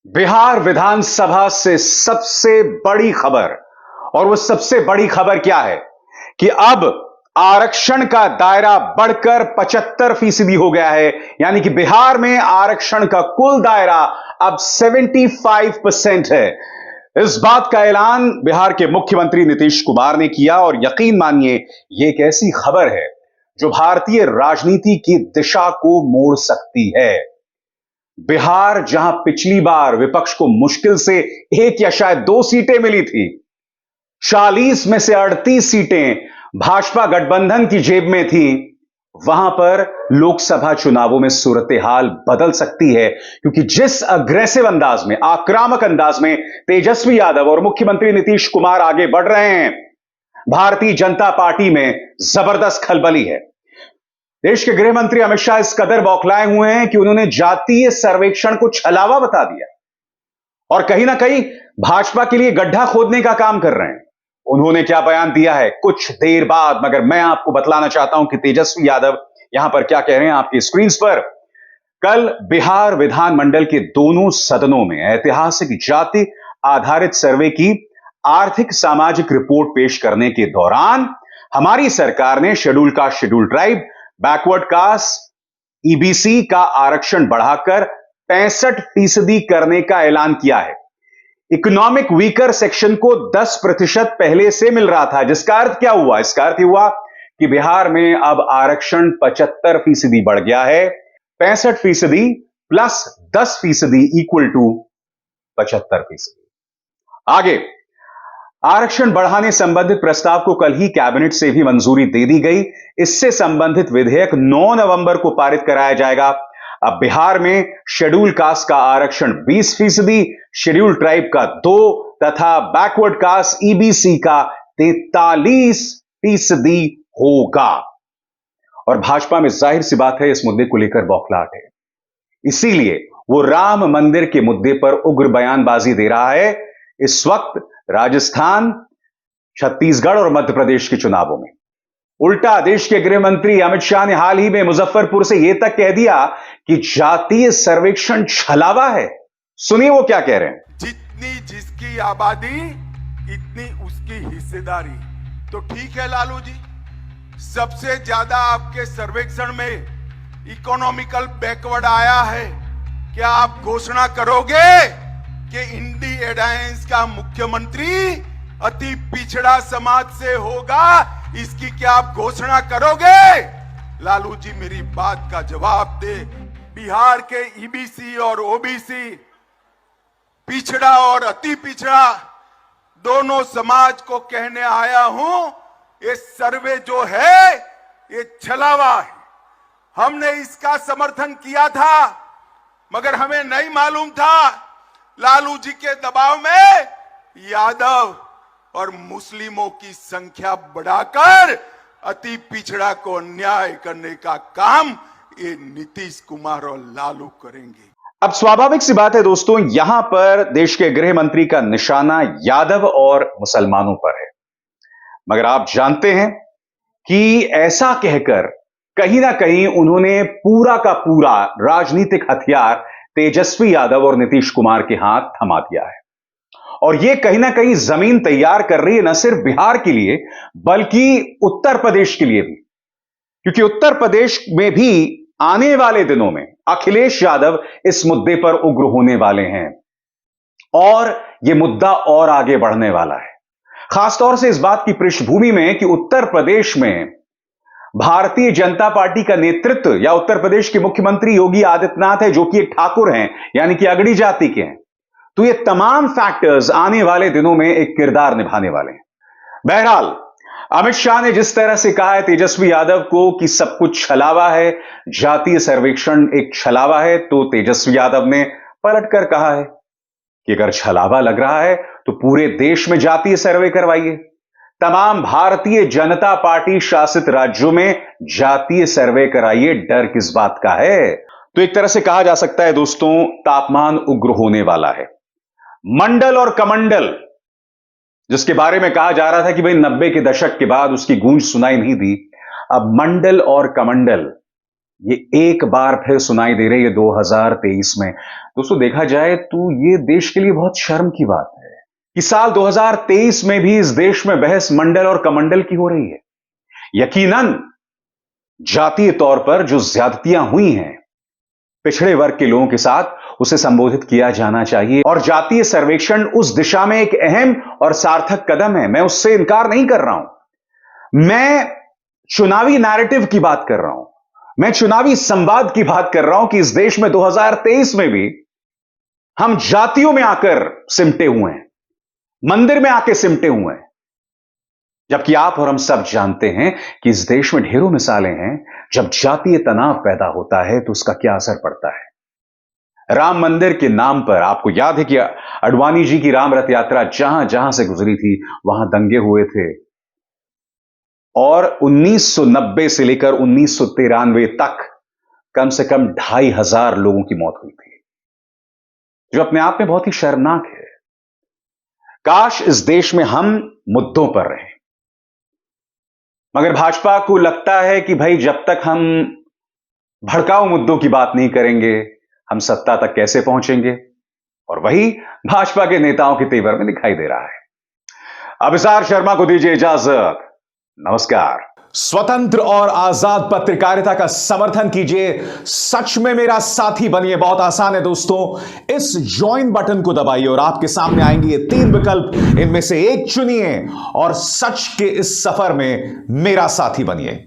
बिहार विधानसभा से सबसे बड़ी खबर, और वो सबसे बड़ी खबर क्या है कि अब आरक्षण का दायरा बढ़कर 75% हो गया है। यानी कि बिहार में आरक्षण का कुल दायरा अब 75% है। इस बात का ऐलान बिहार के मुख्यमंत्री नीतीश कुमार ने किया और यकीन मानिए यह एक ऐसी खबर है जो भारतीय राजनीति की दिशा को मोड़ सकती है। बिहार, जहां पिछली बार विपक्ष को मुश्किल से एक या शायद दो सीटें मिली थी, 40 में से 38 सीटें भाजपा गठबंधन की जेब में थी, वहां पर लोकसभा चुनावों में सूरत हाल बदल सकती है। क्योंकि जिस अग्रेसिव अंदाज में, आक्रामक अंदाज में तेजस्वी यादव और मुख्यमंत्री नीतीश कुमार आगे बढ़ रहे हैं, भारतीय जनता पार्टी में जबरदस्त खलबली है। देश के गृह मंत्री अमित शाह इस कदर बौखलाए हुए हैं कि उन्होंने जातीय सर्वेक्षण को छलावा बता दिया और कहीं ना कहीं भाजपा के लिए गड्ढा खोदने का काम कर रहे हैं। उन्होंने क्या बयान दिया है कुछ देर बाद, मगर मैं आपको बतलाना चाहता हूं कि तेजस्वी यादव यहां पर क्या कह रहे हैं आपकी स्क्रीन पर। कल बिहार विधानमंडल के दोनों सदनों में ऐतिहासिक जाति आधारित सर्वे की आर्थिक सामाजिक रिपोर्ट पेश करने के दौरान हमारी सरकार ने schedule caste, schedule tribe, backward caste, EBC का आरक्षण बढ़ाकर 65% करने का ऐलान किया है। इकोनॉमिक वीकर सेक्शन को 10% पहले से मिल रहा था, जिसका अर्थ क्या हुआ? इसका अर्थ हुआ कि बिहार में अब आरक्षण 75% बढ़ गया है। 65% प्लस 10% इक्वल टू 75%। आगे, आरक्षण बढ़ाने संबंधित प्रस्ताव को कल ही कैबिनेट से भी मंजूरी दे दी गई। इससे संबंधित विधेयक 9 नवंबर को पारित कराया जाएगा। अब बिहार में शेड्यूल कास्ट का आरक्षण 20%, शेड्यूल ट्राइब का 2% तथा बैकवर्ड कास्ट ईबीसी का 43% होगा। और भाजपा में जाहिर सी बात है इस मुद्दे को लेकर बौखलाहट है, इसीलिए वो राम मंदिर के मुद्दे पर उग्र बयानबाजी दे रहा है इस वक्त राजस्थान, छत्तीसगढ़ और मध्य प्रदेश के चुनावों में। उल्टा देश के गृह मंत्री अमित शाह ने हाल ही में मुजफ्फरपुर से यह तक कह दिया कि जातीय सर्वेक्षण छलावा है। सुनिए वो क्या कह रहे हैं। जितनी जिसकी आबादी इतनी उसकी हिस्सेदारी। तो ठीक है लालू जी, सबसे ज्यादा आपके सर्वेक्षण में इकोनॉमिकल बैकवर्ड आया है। क्या आप घोषणा करोगे कि इंडी एलायंस का मुख्यमंत्री अति पिछड़ा समाज से होगा? इसकी क्या आप घोषणा करोगे? लालू जी मेरी बात का जवाब दे। बिहार के ईबीसी और ओबीसी, पिछड़ा और अति पिछड़ा, दोनों समाज को कहने आया हूं, ये सर्वे जो है ये छलावा है। हमने इसका समर्थन किया था, मगर हमें नहीं मालूम था लालू जी के दबाव में यादव और मुस्लिमों की संख्या बढ़ाकर अति पिछड़ा को अन्याय करने का काम ये नीतीश कुमार और लालू करेंगे। अब स्वाभाविक सी बात है दोस्तों, यहां पर देश के गृह मंत्री का निशाना यादव और मुसलमानों पर है। मगर आप जानते हैं कि ऐसा कहकर कहीं ना कहीं उन्होंने पूरा का पूरा राजनीतिक हथियार तेजस्वी यादव और नीतीश कुमार के हाथ थमा दिया है। और यह कहीं ना कहीं जमीन तैयार कर रही है न सिर्फ बिहार के लिए बल्कि उत्तर प्रदेश के लिए भी। क्योंकि उत्तर प्रदेश में भी आने वाले दिनों में अखिलेश यादव इस मुद्दे पर उग्र होने वाले हैं और यह मुद्दा और आगे बढ़ने वाला है। खासतौर से इस बात की पृष्ठभूमि में कि उत्तर प्रदेश में भारतीय जनता पार्टी का नेतृत्व या उत्तर प्रदेश के मुख्यमंत्री योगी आदित्यनाथ है, जो कि एक ठाकुर हैं, यानी कि अगड़ी जाति के हैं। तो ये तमाम फैक्टर्स आने वाले दिनों में एक किरदार निभाने वाले हैं। बहरहाल, अमित शाह ने जिस तरह से कहा है तेजस्वी यादव को कि सब कुछ छलावा है, जातीय सर्वेक्षण एक छलावा है, तो तेजस्वी यादव ने पलटकर कहा है कि अगर छलावा लग रहा है तो पूरे देश में जातीय सर्वे करवाइए। तमाम भारतीय जनता पार्टी शासित राज्यों में जातीय सर्वे कराइए, डर किस बात का है? तो एक तरह से कहा जा सकता है दोस्तों, तापमान उग्र होने वाला है। मंडल और कमंडल, जिसके बारे में कहा जा रहा था कि भाई 90 के दशक के बाद उसकी गूंज सुनाई नहीं दी, अब मंडल और कमंडल ये एक बार फिर सुनाई दे रही है 2023 में। दोस्तों देखा जाए तो ये देश के लिए बहुत शर्म की बात है कि साल 2023 में भी इस देश में बहस मंडल और कमंडल की हो रही है। यकीनन जातीय तौर पर जो ज्यादतियां हुई हैं पिछड़े वर्ग के लोगों के साथ, उसे संबोधित किया जाना चाहिए और जातीय सर्वेक्षण उस दिशा में एक अहम और सार्थक कदम है। मैं उससे इनकार नहीं कर रहा हूं। मैं चुनावी नैरेटिव की बात कर रहा हूं, मैं चुनावी संवाद की बात कर रहा हूं कि इस देश में 2023 में भी हम जातियों में आकर सिमटे हुए हैं, मंदिर में आकर सिमटे हुए हैं, जबकि आप और हम सब जानते हैं कि इस देश में ढेरों मिसालें हैं जब जातीय तनाव पैदा होता है तो उसका क्या असर पड़ता है। राम मंदिर के नाम पर आपको याद है कि अडवाणी जी की राम रथ यात्रा जहां जहां से गुजरी थी वहां दंगे हुए थे और 1990 से लेकर 1993 तक कम से कम 2500 लोगों की मौत हुई थी, जो अपने आप में बहुत ही शर्मनाक है। काश इस देश में हम मुद्दों पर रहें, मगर भाजपा को लगता है कि भाई जब तक हम भड़काऊ मुद्दों की बात नहीं करेंगे हम सत्ता तक कैसे पहुंचेंगे, और वही भाजपा के नेताओं के तेवर में दिखाई दे रहा है। अभिसार शर्मा को दीजिए इजाजत। नमस्कार। स्वतंत्र और आजाद पत्रकारिता का समर्थन कीजिए, सच में मेरा साथी बनिए। बहुत आसान है दोस्तों, इस ज्वाइन बटन को दबाइए और आपके सामने आएंगे ये 3 विकल्प, इनमें से एक चुनिए और सच के इस सफर में मेरा साथी बनिए।